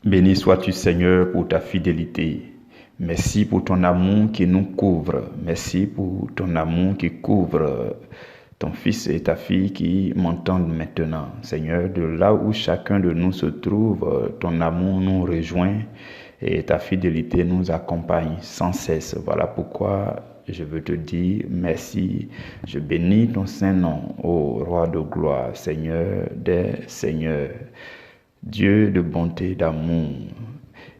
Béni sois-tu, Seigneur, pour ta fidélité. Merci pour ton amour qui nous couvre. Merci pour ton amour qui couvre ton fils et ta fille qui m'entendent maintenant. Seigneur, de là où chacun de nous se trouve, ton amour nous rejoint et ta fidélité nous accompagne sans cesse. Voilà pourquoi je veux te dire merci. Je bénis ton saint nom, ô roi de gloire, Seigneur des seigneurs. Dieu de bonté, d'amour,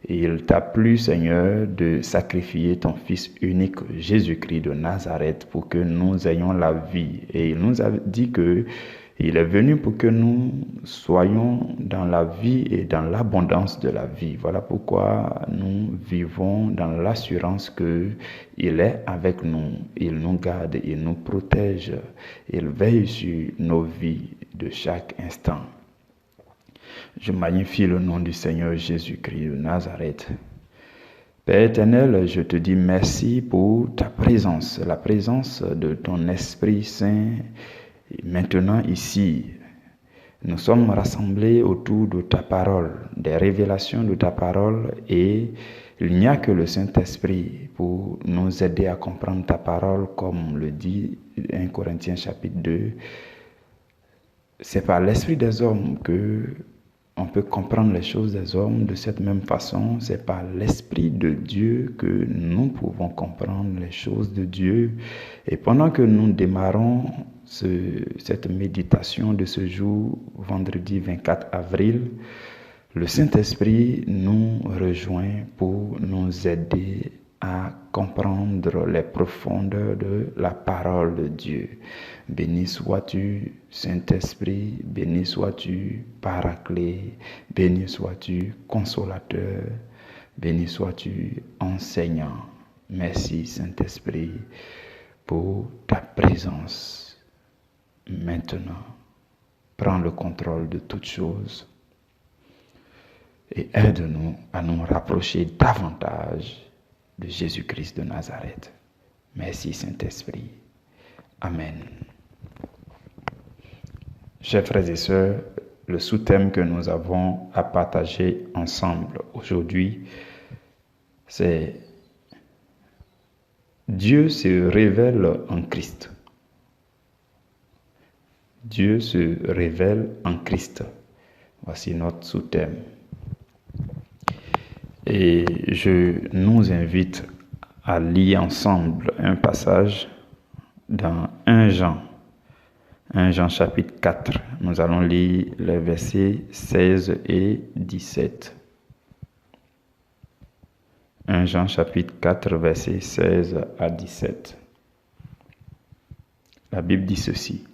et il t'a plu, Seigneur, de sacrifier ton Fils unique, Jésus-Christ de Nazareth, pour que nous ayons la vie. Et il nous a dit que il est venu pour que nous soyons dans la vie et dans l'abondance de la vie. Voilà pourquoi nous vivons dans l'assurance qu'il est avec nous. Il nous garde, il nous protège, il veille sur nos vies de chaque instant. Je magnifie le nom du Seigneur Jésus-Christ de Nazareth. Père éternel, je te dis merci pour ta présence, la présence de ton Esprit Saint maintenant ici. Nous sommes rassemblés autour de ta parole, des révélations de ta parole, et il n'y a que le Saint-Esprit pour nous aider à comprendre ta parole, comme le dit 1 Corinthiens chapitre 2. C'est par l'esprit des hommes que on peut comprendre les choses des hommes. De cette même façon, c'est par l'Esprit de Dieu que nous pouvons comprendre les choses de Dieu. Et pendant que nous démarrons cette méditation de ce jour, vendredi 24 avril, le Saint-Esprit nous rejoint pour nous aider à comprendre les profondeurs de la parole de Dieu. Béni sois-tu, Saint-Esprit, béni sois-tu, Paraclet, béni sois-tu, Consolateur, béni sois-tu, Enseignant. Merci, Saint-Esprit, pour ta présence. Maintenant, prends le contrôle de toutes choses et aide-nous à nous rapprocher davantage de Jésus-Christ de Nazareth. Merci, Saint-Esprit. Amen. Chers frères et sœurs, le sous-thème que nous avons à partager ensemble aujourd'hui, c'est Dieu se révèle en Christ. Dieu se révèle en Christ. Voici notre sous-thème. Et je nous invite à lire ensemble un passage dans 1 Jean chapitre 4. Nous allons lire les versets 16 et 17. 1 Jean chapitre 4, versets 16 à 17. La Bible dit ceci.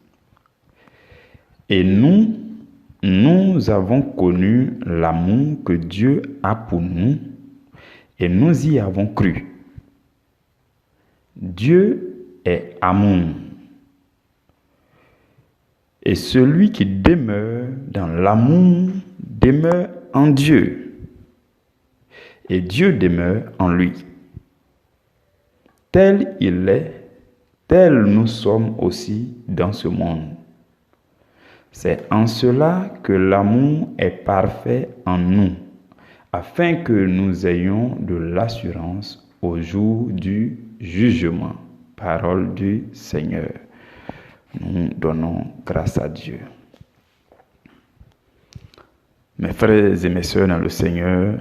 Et nous avons connu l'amour que Dieu a pour nous et nous y avons cru. Dieu est amour. Et celui qui demeure dans l'amour demeure en Dieu. Et Dieu demeure en lui. Tel il est, tel nous sommes aussi dans ce monde. C'est en cela que l'amour est parfait en nous, afin que nous ayons de l'assurance au jour du jugement. Parole du Seigneur. Nous donnons grâce à Dieu. Mes frères et mes sœurs dans le Seigneur,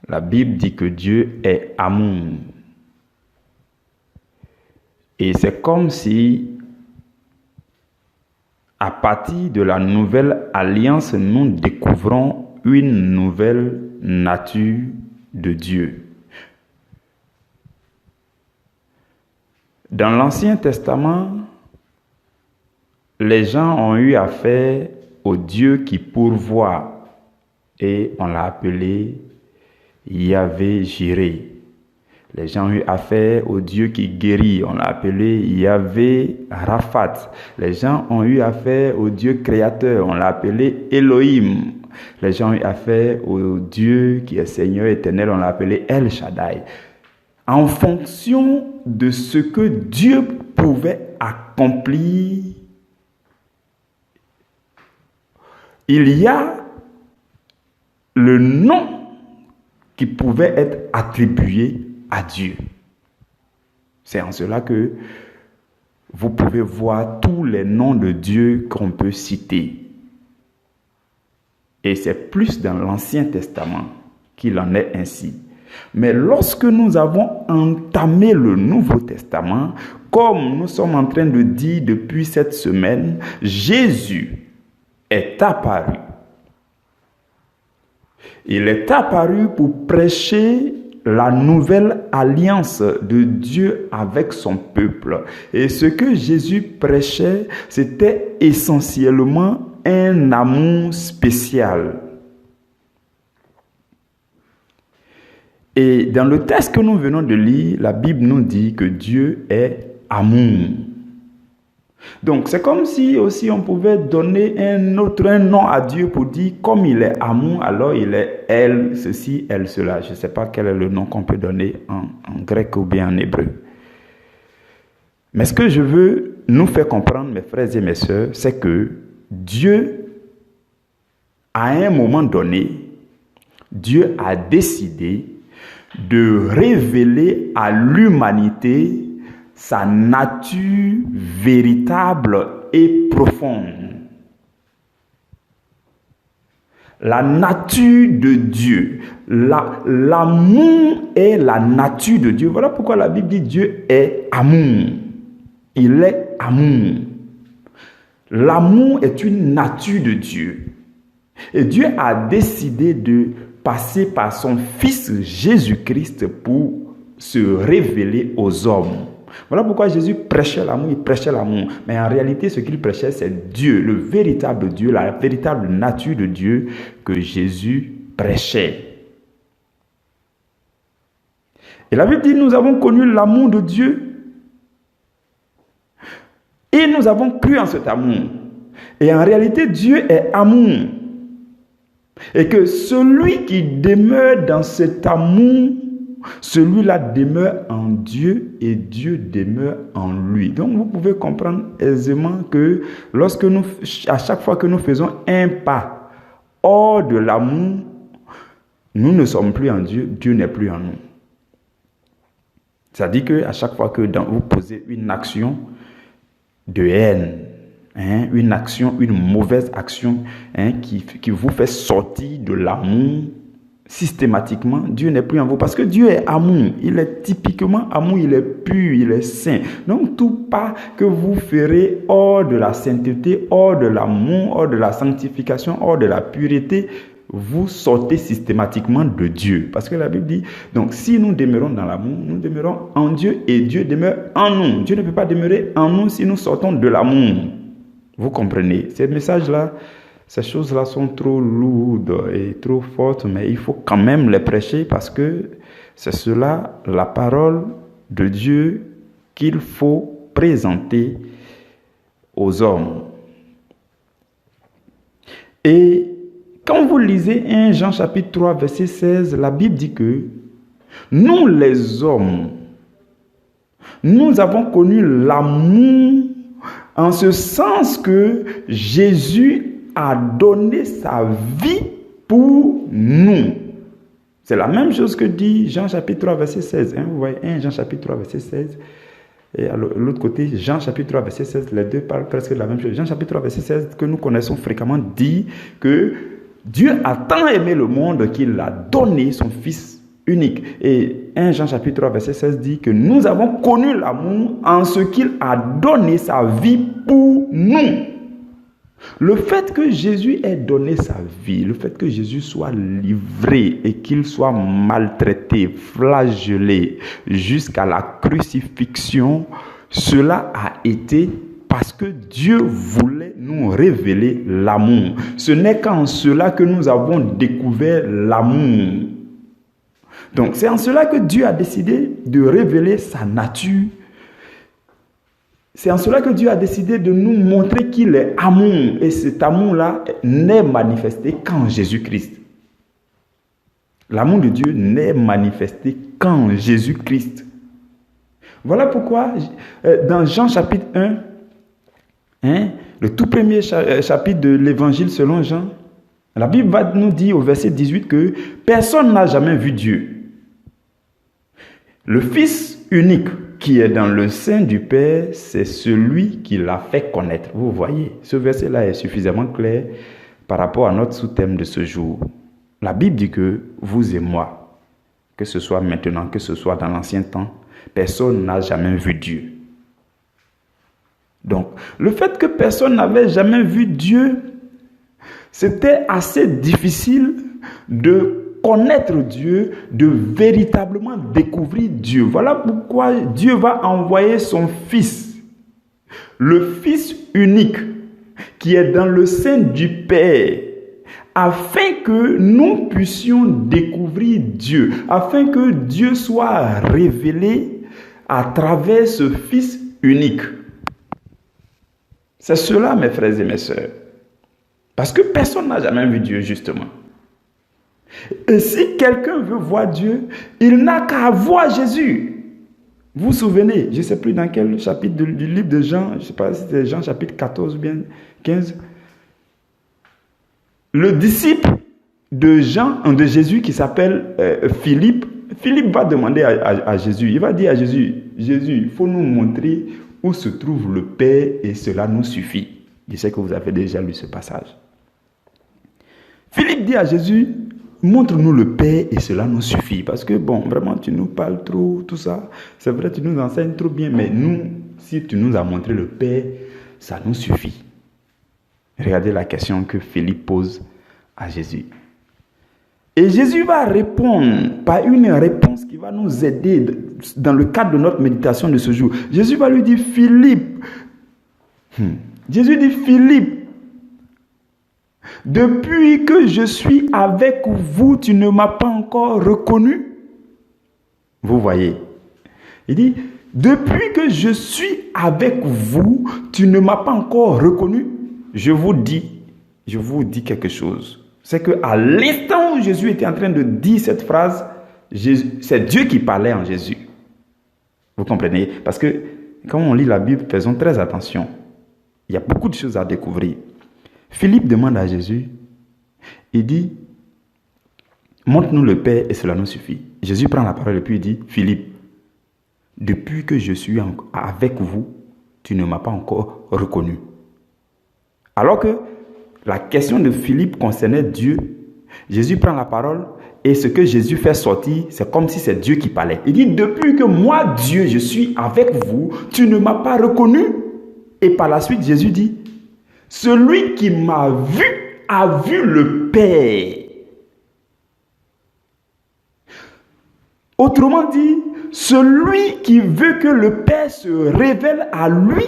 la Bible dit que Dieu est amour. Et c'est comme si à partir de la nouvelle alliance, nous découvrons une nouvelle nature de Dieu. Dans l'Ancien Testament, les gens ont eu affaire au Dieu qui pourvoit et on l'a appelé Yahvé-Jiré. Les gens ont eu affaire au Dieu qui guérit, on l'a appelé Yahvé-Raphat. Les gens ont eu affaire au Dieu créateur, on l'a appelé Elohim. Les gens ont eu affaire au Dieu qui est Seigneur éternel, on l'a appelé El Shaddai. En fonction de ce que Dieu pouvait accomplir, il y a le nom qui pouvait être attribué à Dieu. C'est en cela que vous pouvez voir tous les noms de Dieu qu'on peut citer. Et c'est plus dans l'Ancien Testament qu'il en est ainsi. Mais lorsque nous avons entamé le Nouveau Testament, comme nous sommes en train de dire depuis cette semaine, Jésus est apparu. Il est apparu pour prêcher la nouvelle alliance de Dieu avec son peuple. Et ce que Jésus prêchait, c'était essentiellement un amour spécial. Et dans le texte que nous venons de lire, la Bible nous dit que Dieu est amour. Donc, c'est comme si aussi on pouvait donner un nom à Dieu pour dire, comme il est amour, alors il est elle, ceci, elle, cela. Je ne sais pas quel est le nom qu'on peut donner en grec ou bien en hébreu. Mais ce que je veux nous faire comprendre, mes frères et mes sœurs, c'est que Dieu, à un moment donné, Dieu a décidé de révéler à l'humanité sa nature véritable et profonde. La nature de Dieu. L'amour est la nature de Dieu. Voilà pourquoi la Bible dit Dieu est amour. Il est amour. L'amour est une nature de Dieu. Et Dieu a décidé de passer par son Fils Jésus-Christ pour se révéler aux hommes. Voilà pourquoi Jésus prêchait l'amour, il prêchait l'amour. Mais en réalité, ce qu'il prêchait, c'est Dieu, le véritable Dieu, la véritable nature de Dieu que Jésus prêchait. Et la Bible dit, nous avons connu l'amour de Dieu et nous avons cru en cet amour. Et en réalité, Dieu est amour. Et que celui qui demeure dans cet amour, celui-là demeure en Dieu et Dieu demeure en lui. Donc vous pouvez comprendre aisément que à chaque fois que nous faisons un pas hors de l'amour, nous ne sommes plus en Dieu, Dieu n'est plus en nous. C'est-à-dire qu'à chaque fois que vous posez une action de haine, une action, une mauvaise action qui vous fait sortir de l'amour, systématiquement, Dieu n'est plus en vous. Parce que Dieu est amour. Il est typiquement amour, il est pur, il est saint. Donc tout pas que vous ferez hors de la sainteté, hors de l'amour, hors de la sanctification, hors de la pureté, vous sortez systématiquement de Dieu. Parce que la Bible dit, donc si nous demeurons dans l'amour, nous demeurons en Dieu et Dieu demeure en nous. Dieu ne peut pas demeurer en nous si nous sortons de l'amour. Vous comprenez? Ces messages-là, ces choses-là sont trop lourdes et trop fortes, mais il faut quand même les prêcher parce que c'est cela, la parole de Dieu qu'il faut présenter aux hommes. Et quand vous lisez 1 Jean chapitre 3, verset 16, la Bible dit que nous les hommes, nous avons connu l'amour en ce sens que Jésus a donné sa vie pour nous. C'est la même chose que dit Jean chapitre 3, verset 16. Vous voyez, 1 Jean chapitre 3, verset 16. Et à l'autre côté, Jean chapitre 3, verset 16. Les deux parlent presque de la même chose. Jean chapitre 3, verset 16, que nous connaissons fréquemment, dit que Dieu a tant aimé le monde qu'il a donné son Fils unique. Et 1 Jean chapitre 3, verset 16 dit que nous avons connu l'amour en ce qu'il a donné sa vie pour nous. Le fait que Jésus ait donné sa vie, le fait que Jésus soit livré et qu'il soit maltraité, flagellé jusqu'à la crucifixion, cela a été parce que Dieu voulait nous révéler l'amour. Ce n'est qu'en cela que nous avons découvert l'amour. Donc c'est en cela que Dieu a décidé de révéler sa nature. C'est en cela que Dieu a décidé de nous montrer qu'il est amour. Et cet amour-là n'est manifesté qu'en Jésus-Christ. L'amour de Dieu n'est manifesté qu'en Jésus-Christ. Voilà pourquoi dans Jean chapitre 1, le tout premier chapitre de l'évangile selon Jean, La Bible va nous dire au verset 18 que personne n'a jamais vu Dieu. Le Fils unique qui est dans le sein du Père, c'est celui qui l'a fait connaître. Vous voyez, ce verset-là est suffisamment clair par rapport à notre sous-thème de ce jour. La Bible dit que vous et moi, que ce soit maintenant, que ce soit dans l'ancien temps, personne n'a jamais vu Dieu. Donc, le fait que personne n'avait jamais vu Dieu, c'était assez difficile de connaître Dieu, de véritablement découvrir Dieu. Voilà pourquoi Dieu va envoyer son Fils, le Fils unique, qui est dans le sein du Père, afin que nous puissions découvrir Dieu, afin que Dieu soit révélé à travers ce Fils unique. C'est cela, mes frères et mes sœurs. Parce que personne n'a jamais vu Dieu, justement. Et si quelqu'un veut voir Dieu, il n'a qu'à voir Jésus. Vous vous souvenez, je ne sais plus dans quel chapitre du livre de Jean, je ne sais pas si c'est Jean chapitre 14 ou bien 15. Le disciple de Jésus qui s'appelle Philippe va demander à Jésus, il va dire à Jésus, il faut nous montrer où se trouve le Père et cela nous suffit. Je sais que vous avez déjà lu ce passage. Philippe dit à Jésus, montre-nous le Père et cela nous suffit. Parce que bon, vraiment, tu nous parles trop, tout ça. C'est vrai, tu nous enseignes trop bien, mais nous, si tu nous as montré le Père, ça nous suffit. Regardez la question que Philippe pose à Jésus. Et Jésus va répondre par une réponse qui va nous aider dans le cadre de notre méditation de ce jour. Jésus va lui dire, Philippe, depuis que je suis avec vous, tu ne m'as pas encore reconnu. Vous voyez, il dit, depuis que je suis avec vous, tu ne m'as pas encore reconnu. Je vous dis quelque chose. C'est qu'à l'instant où Jésus était en train de dire cette phrase, c'est Dieu qui parlait en Jésus. Vous comprenez? Parce que quand on lit la Bible, faisons très attention. Il y a beaucoup de choses à découvrir. Philippe demande à Jésus, il dit, montre-nous le Père et cela nous suffit. Jésus prend la parole et puis il dit, Philippe, depuis que je suis avec vous, tu ne m'as pas encore reconnu. Alors que la question de Philippe concernait Dieu, Jésus prend la parole et ce que Jésus fait sortir, c'est comme si c'est Dieu qui parlait. Il dit, depuis que moi, Dieu, je suis avec vous, tu ne m'as pas reconnu. Et par la suite, Jésus dit, celui qui m'a vu a vu le Père. Autrement dit, celui qui veut que le Père se révèle à lui,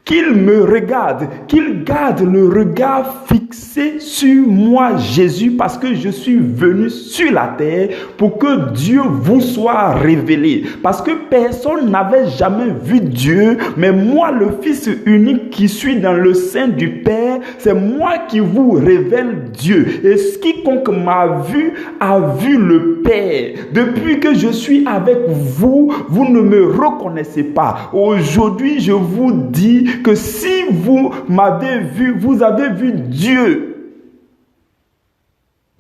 qu'il me regarde, qu'il garde le regard fixé sur moi, Jésus, parce que je suis venu sur la terre pour que Dieu vous soit révélé. Parce que personne n'avait jamais vu Dieu, mais moi, le Fils unique qui suis dans le sein du Père, c'est moi qui vous révèle Dieu. Et quiconque m'a vu a vu le Père. Depuis que je suis avec vous, vous ne me reconnaissez pas. Aujourd'hui, je vous dis que si vous m'avez vu, vous avez vu Dieu.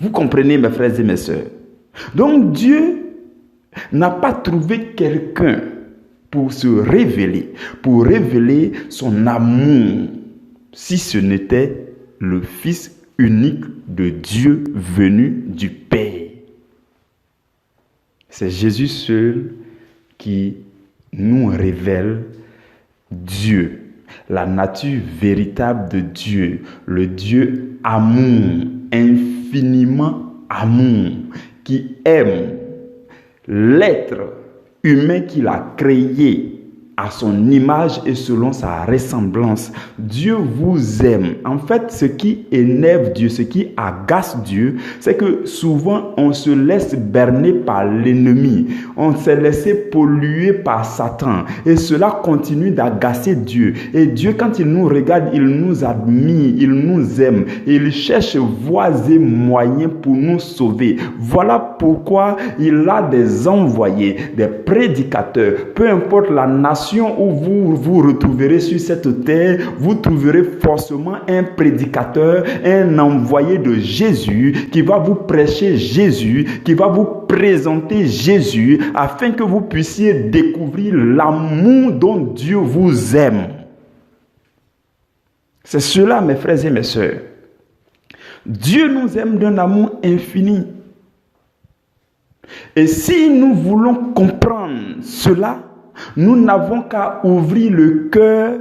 Vous comprenez, mes frères et mes sœurs? Donc Dieu n'a pas trouvé quelqu'un pour se révéler, pour révéler son amour, si ce n'était le Fils unique de Dieu venu du Père. C'est Jésus seul qui nous révèle Dieu, la nature véritable de Dieu, le Dieu amour, infiniment amour, qui aime l'être humain qu'il a créé à son image et selon sa ressemblance. Dieu vous aime. En fait, ce qui énerve Dieu, ce qui agace Dieu, c'est que souvent on se laisse berner par l'ennemi. On s'est laissé polluer par Satan. Et cela continue d'agacer Dieu. Et Dieu, quand il nous regarde, il nous admire, il nous aime. Et il cherche voies et moyens pour nous sauver. Voilà pourquoi il a des envoyés, des prédicateurs, peu importe la nation génération où vous vous retrouverez sur cette terre, vous trouverez forcément un prédicateur, un envoyé de Jésus qui va vous prêcher Jésus, qui va vous présenter Jésus afin que vous puissiez découvrir l'amour dont Dieu vous aime. C'est cela, mes frères et mes sœurs. Dieu nous aime d'un amour infini. Et si nous voulons comprendre cela, nous n'avons qu'à ouvrir le cœur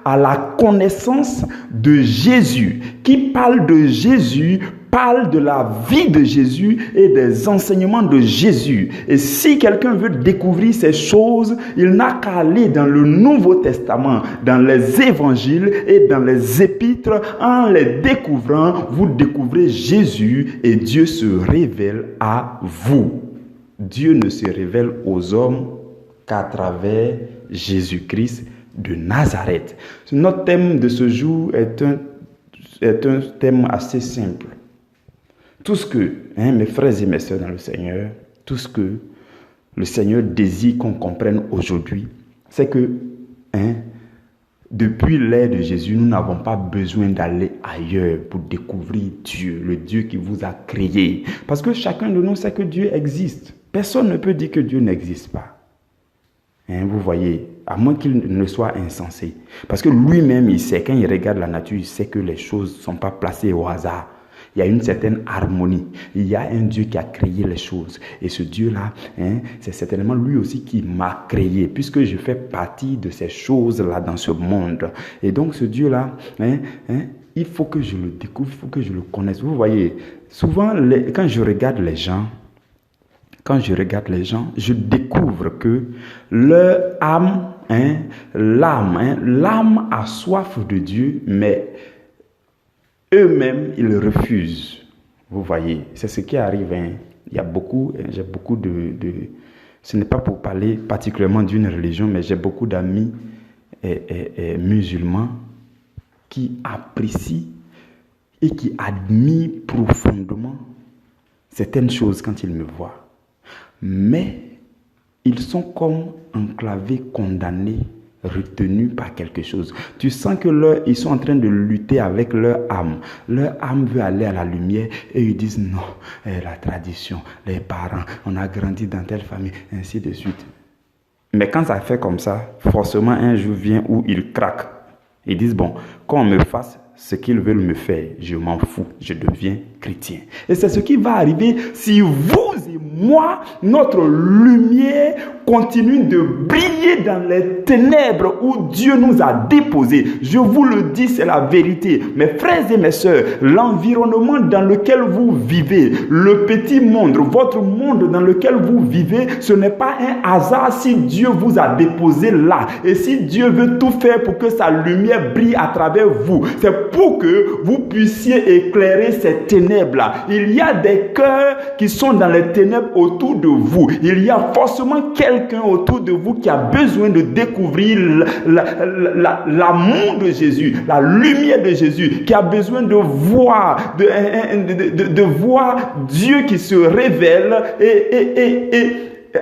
à la connaissance de Jésus. Qui parle de Jésus, parle de la vie de Jésus et des enseignements de Jésus. Et si quelqu'un veut découvrir ces choses, il n'a qu'à aller dans le Nouveau Testament, dans les évangiles et dans les épîtres. En les découvrant, vous découvrez Jésus et Dieu se révèle à vous. Dieu ne se révèle aux hommes qu'à travers Jésus-Christ de Nazareth. Notre thème de ce jour est un thème assez simple. Tout ce que, mes frères et mes sœurs dans le Seigneur, tout ce que le Seigneur désire qu'on comprenne aujourd'hui, c'est que, depuis l'ère de Jésus, nous n'avons pas besoin d'aller ailleurs pour découvrir Dieu, le Dieu qui vous a créé. Parce que chacun de nous sait que Dieu existe. Personne ne peut dire que Dieu n'existe pas. Vous voyez, à moins qu'il ne soit insensé. Parce que lui-même, il sait, quand il regarde la nature, il sait que les choses ne sont pas placées au hasard. Il y a une certaine harmonie. Il y a un Dieu qui a créé les choses. Et ce Dieu-là, c'est certainement lui aussi qui m'a créé, puisque je fais partie de ces choses-là dans ce monde. Et donc ce Dieu-là, il faut que je le découvre, il faut que je le connaisse. Vous voyez, souvent, quand je regarde les gens, je découvre que leur âme, l'âme a soif de Dieu, mais eux-mêmes, ils refusent. Vous voyez, c'est ce qui arrive. Il y a beaucoup, j'ai beaucoup de... Ce n'est pas pour parler particulièrement d'une religion, mais j'ai beaucoup d'amis musulmans qui apprécient et qui admirent profondément certaines choses quand ils me voient. Mais ils sont comme enclavés, condamnés, retenus par quelque chose. Tu sens que ils sont en train de lutter avec leur âme. Leur âme veut aller à la lumière et ils disent non, la tradition, les parents, on a grandi dans telle famille, ainsi de suite. Mais quand ça fait comme ça, forcément un jour vient où ils craquent. Ils disent bon, qu'on me fasse ce qu'ils veulent me faire, je m'en fous, je deviens chrétien. Et c'est ce qui va arriver si vous et moi, notre lumière continue de briller dans les ténèbres où Dieu nous a déposés. Je vous le dis, c'est la vérité. Mes frères et mes sœurs, l'environnement dans lequel vous vivez, le petit monde, votre monde dans lequel vous vivez, ce n'est pas un hasard si Dieu vous a déposé là. Et si Dieu veut tout faire pour que sa lumière brille à travers vous, c'est pour que vous puissiez éclairer ces ténèbres-là. Il y a des cœurs qui sont dans les ténèbres autour de vous. Il y a forcément quelqu'un autour de vous qui a besoin de découvrir l'amour de Jésus, la lumière de Jésus, qui a besoin de voir, de voir Dieu qui se révèle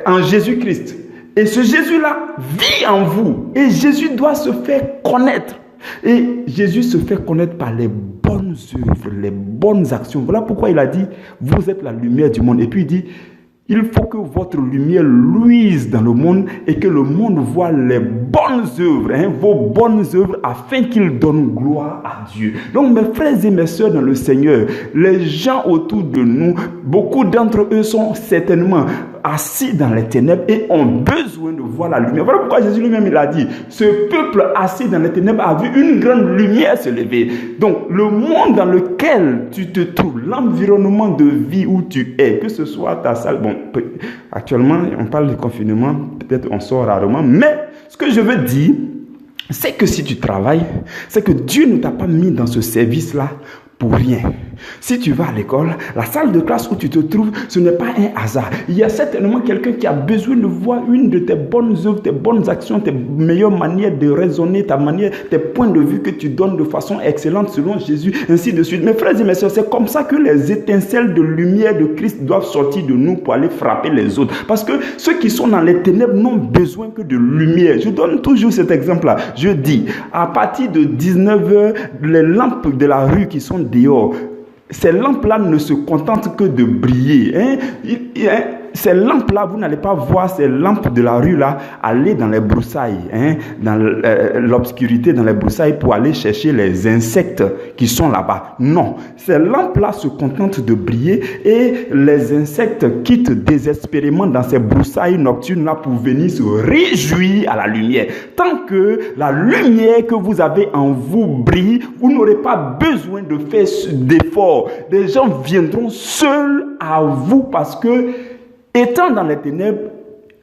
en Jésus-Christ. Et ce Jésus-là vit en vous. Et Jésus doit se faire connaître. Et Jésus se fait connaître par les bonnes œuvres, les bonnes actions. Voilà pourquoi il a dit, vous êtes la lumière du monde. Et puis il dit, il faut que votre lumière luise dans le monde et que le monde voit les bonnes œuvres, vos bonnes œuvres, afin qu'il donne gloire à Dieu. Donc mes frères et mes sœurs dans le Seigneur, les gens autour de nous, beaucoup d'entre eux sont certainement assis dans les ténèbres et ont besoin de voir la lumière. Voilà pourquoi Jésus lui-même il a dit, ce peuple assis dans les ténèbres a vu une grande lumière se lever. Donc le monde dans lequel tu te trouves, l'environnement de vie où tu es, que ce soit ta salle, bon, actuellement on parle de confinement, peut-être on sort rarement, mais ce que je veux dire, c'est que si tu travailles, c'est que Dieu ne t'a pas mis dans ce service-là pour rien. Si tu vas à l'école, la salle de classe où tu te trouves, ce n'est pas un hasard. Il y a certainement quelqu'un qui a besoin de voir une de tes bonnes œuvres, tes bonnes actions, tes meilleures manières de raisonner, tes points de vue que tu donnes de façon excellente selon Jésus, ainsi de suite. Mes frères et mes sœurs, c'est comme ça que les étincelles de lumière de Christ doivent sortir de nous pour aller frapper les autres. Parce que ceux qui sont dans les ténèbres n'ont besoin que de lumière. Je donne toujours cet exemple-là. Je dis, à partir de 19h, les lampes de la rue qui sont dehors, ces lampes-là ne se contentent que de briller. Ces lampes-là, vous n'allez pas voir ces lampes de la rue-là aller dans les broussailles, dans l'obscurité, dans les broussailles pour aller chercher les insectes qui sont là-bas. Non, ces lampes-là se contentent de briller et les insectes quittent désespérément dans ces broussailles nocturnes-là pour venir se réjouir à la lumière. Tant que la lumière que vous avez en vous brille, vous n'aurez pas besoin de faire d'efforts. Des gens viendront seuls à vous parce que étant dans les ténèbres,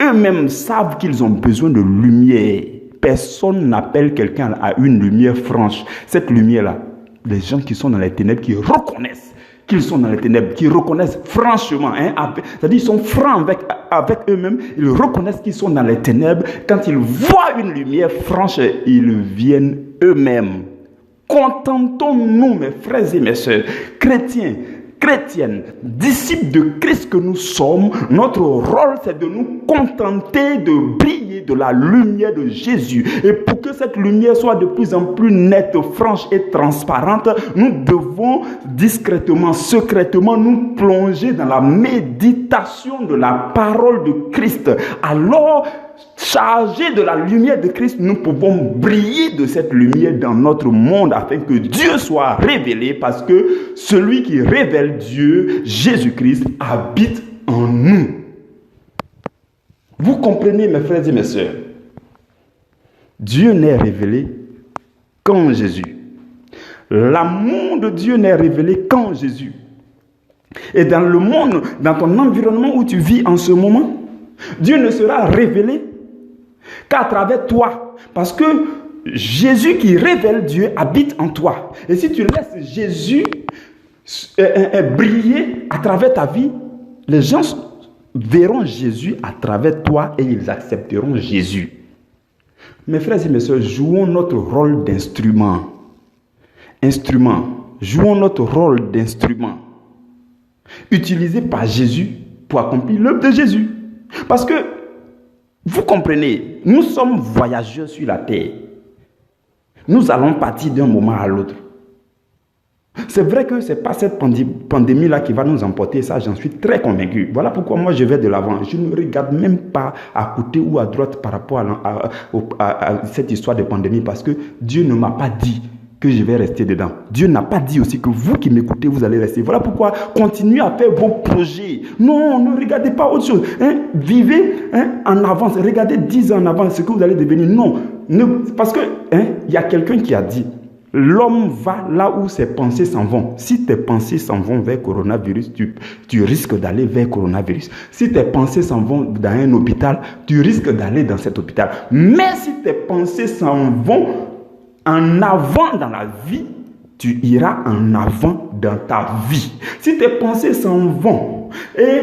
eux-mêmes savent qu'ils ont besoin de lumière. Personne n'appelle quelqu'un à une lumière franche. Cette lumière-là, les gens qui sont dans les ténèbres, qui reconnaissent qu'ils sont dans les ténèbres, qui reconnaissent franchement, c'est-à-dire ils sont francs avec eux-mêmes, ils reconnaissent qu'ils sont dans les ténèbres. Quand ils voient une lumière franche, ils viennent eux-mêmes. Contentons-nous, mes frères et mes sœurs, chrétiennes, disciples de Christ que nous sommes, notre rôle c'est de nous contenter de briller de la lumière de Jésus. Et pour que cette lumière soit de plus en plus nette, franche et transparente, nous devons discrètement, secrètement nous plonger dans la méditation de la parole de Christ. Alors, chargés de la lumière de Christ, nous pouvons briller de cette lumière dans notre monde afin que Dieu soit révélé, parce que celui qui révèle Dieu, Jésus-Christ, habite en nous. Vous comprenez, mes frères et mes sœurs? Dieu n'est révélé qu'en Jésus. L'amour de Dieu n'est révélé qu'en Jésus. Et dans le monde, dans ton environnement où tu vis en ce moment, Dieu ne sera révélé qu'à travers toi. Parce que Jésus qui révèle Dieu habite en toi. Et si tu laisses Jésus briller à travers ta vie, les gens verront Jésus à travers toi et ils accepteront Jésus. Mes frères et mes sœurs, jouons notre rôle d'instrument. Jouons notre rôle d'instrument utilisé par Jésus pour accomplir l'œuvre de Jésus. Parce que, vous comprenez, nous sommes voyageurs sur la terre. Nous allons partir d'un moment à l'autre. C'est vrai que ce n'est pas cette pandémie-là qui va nous emporter, ça j'en suis très convaincu. Voilà pourquoi moi je vais de l'avant. Je ne regarde même pas à côté ou à droite par rapport à cette histoire de pandémie, parce que Dieu ne m'a pas dit que je vais rester dedans. Dieu n'a pas dit aussi que vous qui m'écoutez, vous allez rester. Voilà pourquoi continuez à faire vos projets. Non, ne regardez pas autre chose. Vivez en avance. Regardez 10 ans en avance ce que vous allez devenir. Non, parce que y a quelqu'un qui a dit, l'homme va là où ses pensées s'en vont. Si tes pensées s'en vont vers coronavirus, tu risques d'aller vers coronavirus. Si tes pensées s'en vont dans un hôpital, tu risques d'aller dans cet hôpital. Mais si tes pensées s'en vont en avant dans la vie, tu iras en avant dans ta vie. Si tes pensées s'en vont et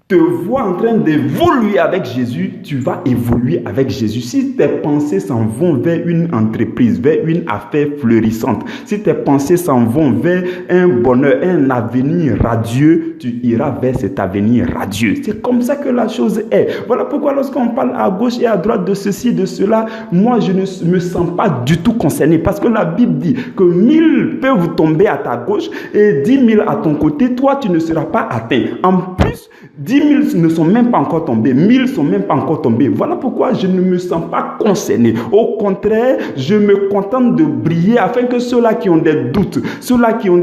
te vois en train d'évoluer avec Jésus, tu vas évoluer avec Jésus. Si tes pensées s'en vont vers une entreprise, vers une affaire fleurissante, si tes pensées s'en vont vers un bonheur, un avenir radieux, tu iras vers cet avenir radieux. C'est comme ça que la chose est. Voilà pourquoi lorsqu'on parle à gauche et à droite de ceci, de cela, moi je ne me sens pas du tout concerné, parce que la Bible dit que 1000 peuvent tomber à ta gauche et 10 000 à ton côté, toi tu ne seras pas atteint. En plus, 10 000 ne sont même pas encore tombés, 1000 ne sont même pas encore tombés. Voilà pourquoi je ne me sens pas concerné. Au contraire, je me contente de briller afin que ceux-là qui ont des doutes, ceux-là qui ont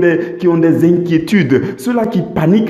des inquiétudes, ceux-là qui paniquent,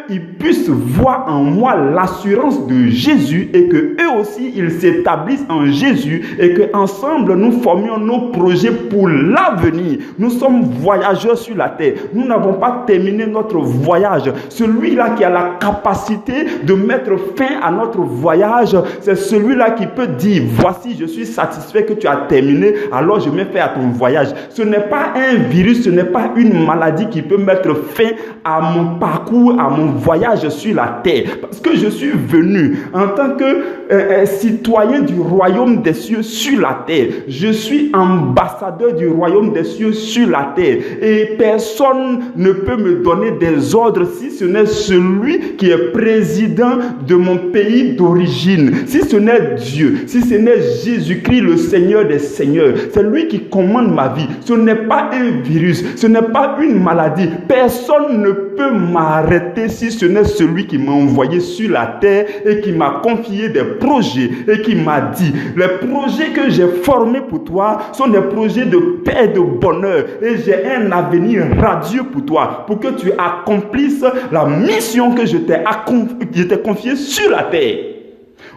ils puissent voir en moi l'assurance de Jésus et que eux aussi, ils s'établissent en Jésus et qu'ensemble, nous formions nos projets pour l'avenir. Nous sommes voyageurs sur la terre. Nous n'avons pas terminé notre voyage. Celui-là qui a la capacité de mettre fin à notre voyage, c'est celui-là qui peut dire, voici, je suis satisfait que tu as terminé, alors je mets fin à ton voyage. Ce n'est pas un virus, ce n'est pas une maladie qui peut mettre fin à mon parcours, à mon voyage sur la terre. Parce que je suis venu en tant que citoyen du royaume des cieux sur la terre. Je suis ambassadeur du royaume des cieux sur la terre. Et personne ne peut me donner des ordres si ce n'est celui qui est président de mon pays d'origine. Si ce n'est Dieu, si ce n'est Jésus-Christ, le Seigneur des Seigneurs. C'est lui qui commande ma vie. Ce n'est pas un virus, ce n'est pas une maladie. Personne ne peut m'arrêter si ce n'est celui qui m'a envoyé sur la terre et qui m'a confié des projets et qui m'a dit, les projets que j'ai formés pour toi sont des projets de paix et de bonheur et j'ai un avenir radieux pour toi, pour que tu accomplisses la mission que je t'ai confiée sur la terre.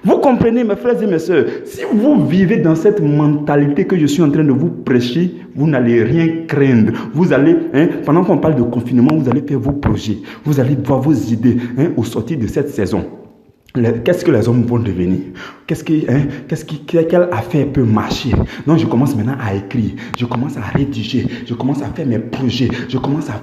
Vous comprenez, mes frères et mes sœurs, si vous vivez dans cette mentalité que je suis en train de vous prêcher, vous n'allez rien craindre. Vous allez, pendant qu'on parle de confinement, vous allez faire vos projets. Vous allez voir vos idées au sortir de cette saison. Qu'est-ce que les hommes vont devenir? Quelle affaire peut marcher? Donc je commence maintenant à écrire, je commence à rédiger, je commence à faire mes projets, je commence à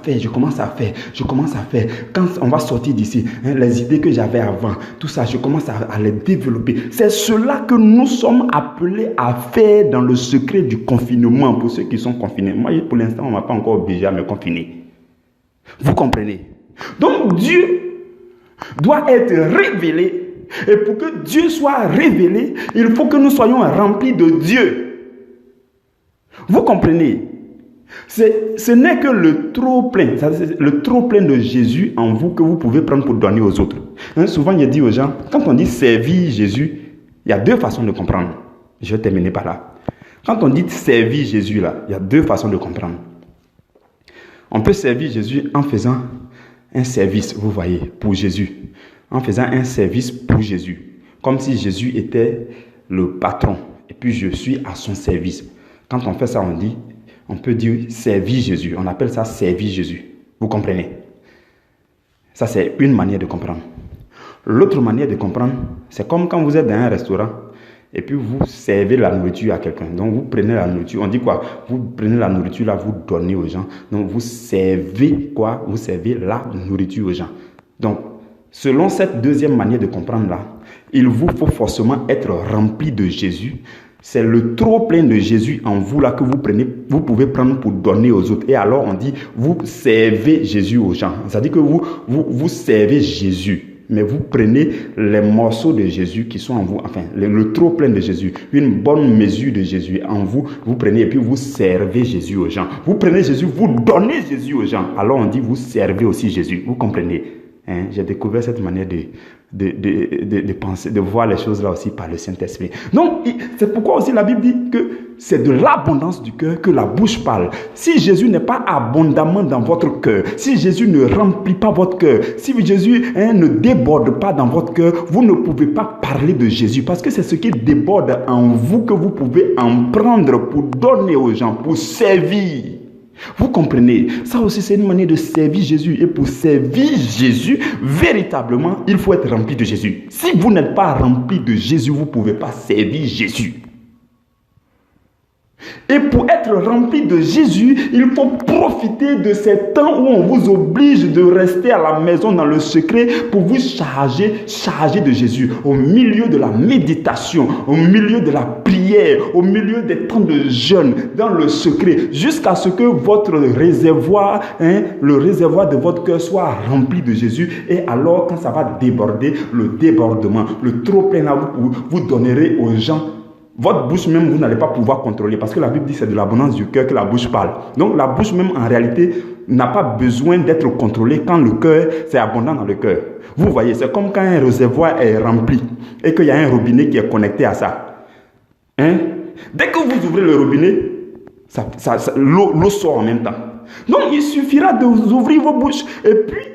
faire. Quand on va sortir d'ici, les idées que j'avais avant, tout ça, je commence à les développer. C'est cela que nous sommes appelés à faire dans le secret du confinement pour ceux qui sont confinés. Moi, pour l'instant, on ne m'a pas encore obligé à me confiner. Vous comprenez? Donc Dieu doit être révélé. Et pour que Dieu soit révélé, il faut que nous soyons remplis de Dieu. Vous comprenez? Ce n'est que le trop-plein de Jésus en vous que vous pouvez prendre pour donner aux autres. Souvent, il dit aux gens, quand on dit servir Jésus, il y a deux façons de comprendre. Je vais terminer par là. Quand on dit servir Jésus, là, il y a deux façons de comprendre. On peut servir Jésus en faisant un service, vous voyez, pour Jésus. En faisant un service pour Jésus. Comme si Jésus était le patron. Et puis je suis à son service. Quand on fait ça, on peut dire servir Jésus. On appelle ça servir Jésus. Vous comprenez? Ça, c'est une manière de comprendre. L'autre manière de comprendre, c'est comme quand vous êtes dans un restaurant et puis vous servez la nourriture à quelqu'un. Donc vous prenez la nourriture. On dit quoi? Vous prenez la nourriture là, vous donnez aux gens. Donc vous servez quoi? Vous servez la nourriture aux gens. Donc, selon cette deuxième manière de comprendre là, il vous faut forcément être rempli de Jésus. C'est le trop plein de Jésus en vous là que vous pouvez prendre pour donner aux autres. Et alors on dit, vous servez Jésus aux gens. C'est-à-dire que vous servez Jésus. Mais vous prenez les morceaux de Jésus qui sont en vous, enfin, le trop plein de Jésus, une bonne mesure de Jésus en vous, vous prenez et puis vous servez Jésus aux gens. Vous prenez Jésus, vous donnez Jésus aux gens. Alors on dit, vous servez aussi Jésus. Vous comprenez? J'ai découvert cette manière de penser, de voir les choses là aussi par le Saint-Esprit. Donc, c'est pourquoi aussi la Bible dit que c'est de l'abondance du cœur que la bouche parle. Si Jésus n'est pas abondamment dans votre cœur, si Jésus ne remplit pas votre cœur, si Jésus ne déborde pas dans votre cœur, vous ne pouvez pas parler de Jésus parce que c'est ce qui déborde en vous que vous pouvez en prendre pour donner aux gens, pour servir. Vous comprenez? Ça aussi, c'est une manière de servir Jésus. Et pour servir Jésus, véritablement, il faut être rempli de Jésus. Si vous n'êtes pas rempli de Jésus, vous ne pouvez pas servir Jésus. Et pour être rempli de Jésus, il faut profiter de ces temps où on vous oblige de rester à la maison dans le secret pour vous charger de Jésus. Au milieu de la méditation, au milieu de la prière, au milieu des temps de jeûne, dans le secret, jusqu'à ce que votre réservoir, le réservoir de votre cœur soit rempli de Jésus. Et alors, quand ça va déborder, le débordement, le trop plein, vous donnerez aux gens. Votre bouche même, vous n'allez pas pouvoir contrôler parce que la Bible dit que c'est de l'abondance du cœur que la bouche parle. Donc la bouche même en réalité n'a pas besoin d'être contrôlée quand le cœur, c'est abondant dans le cœur. Vous voyez, c'est comme quand un réservoir est rempli et qu'il y a un robinet qui est connecté à ça. Dès que vous ouvrez le robinet, l'eau sort en même temps. Donc il suffira de vous ouvrir vos bouches et puis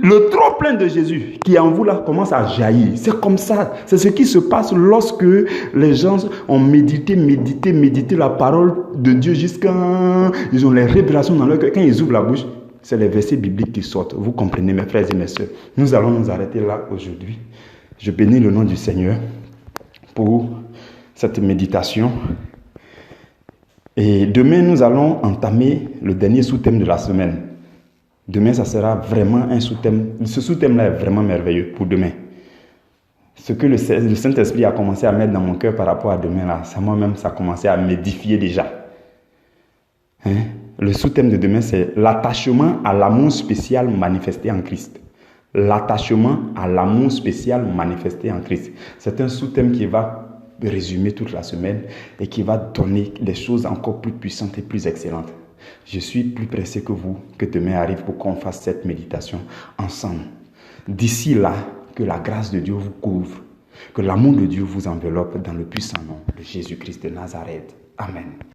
le trop plein de Jésus qui est en vous là commence à jaillir. C'est comme ça. C'est ce qui se passe lorsque les gens ont médité la parole de Dieu jusqu'à... Ils ont les révélations dans leur cœur. Quand ils ouvrent la bouche, c'est les versets bibliques qui sortent. Vous comprenez, mes frères et mes sœurs. Nous allons nous arrêter là aujourd'hui. Je bénis le nom du Seigneur pour cette méditation. Et demain, nous allons entamer le dernier sous-thème de la semaine. Demain, ça sera vraiment un sous-thème. Ce sous-thème-là est vraiment merveilleux pour demain. Ce que le Saint-Esprit a commencé à mettre dans mon cœur par rapport à demain, là, ça moi-même, ça a commencé à m'édifier déjà. Le sous-thème de demain, c'est l'attachement à l'amour spécial manifesté en Christ. L'attachement à l'amour spécial manifesté en Christ. C'est un sous-thème qui va résumer toute la semaine et qui va donner des choses encore plus puissantes et plus excellentes. Je suis plus pressé que vous, que demain arrive pour qu'on fasse cette méditation ensemble. D'ici là, que la grâce de Dieu vous couvre, que l'amour de Dieu vous enveloppe dans le puissant nom de Jésus-Christ de Nazareth. Amen.